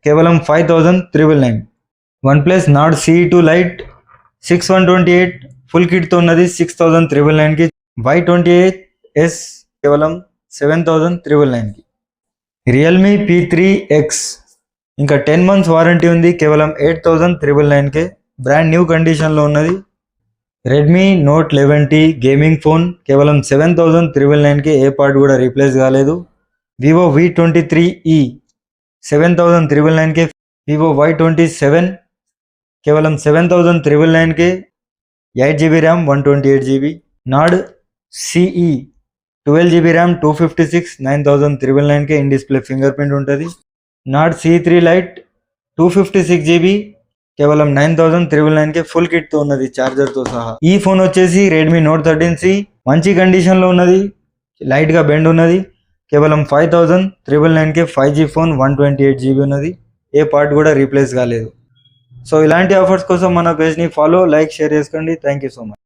కేవలం 5,999. OnePlus Nord CE2 Lite 6128 full కిట్తో ఉన్నది 6,999కి. Y28s కేవలం 7,999కి. రియల్మీ P3X ఇంకా 10 months వారంటీ ఉంది, కేవలం 8,999కే. బ్రాండ్ న్యూ కండిషన్లో ఉన్నది. Redmi note 11T gaming phone కేవలం 7,999కి, ఏ పార్ట్ కూడా రీప్లేస్ కాలేదు. వివో V23e 7,999కే. వివో Y27 కేవలం 7,999కే, 8GB RAM 128GB. Nord CE 12GB RAM 256 9,999కే, ఇన్ డిస్ప్లే ఫింగర్ ప్రింట్ ఉంటుంది. నార్డ్ C3 Lite 256GB కేవలం 9,999కే, ఫుల్ కిట్తో ఉన్నది ఛార్జర్తో సహా. ఈ ఫోన్ వచ్చేసి రెడ్మీ నోట్ 13C, మంచి కండిషన్లో ఉన్నది, లైట్గా బెండ్ ఉన్నది, కేవలం 5,999కే. 5G ఫోన్ 128GB ఉన్నది, ఏ పార్ట్ కూడా రీప్లేస్ కాలేదు. సో ఇలాంటి ఆఫర్స్ కోసం మన పేజ్ని ఫాలో, లైక్, షేర్ చేసుకోండి. Thank you so much.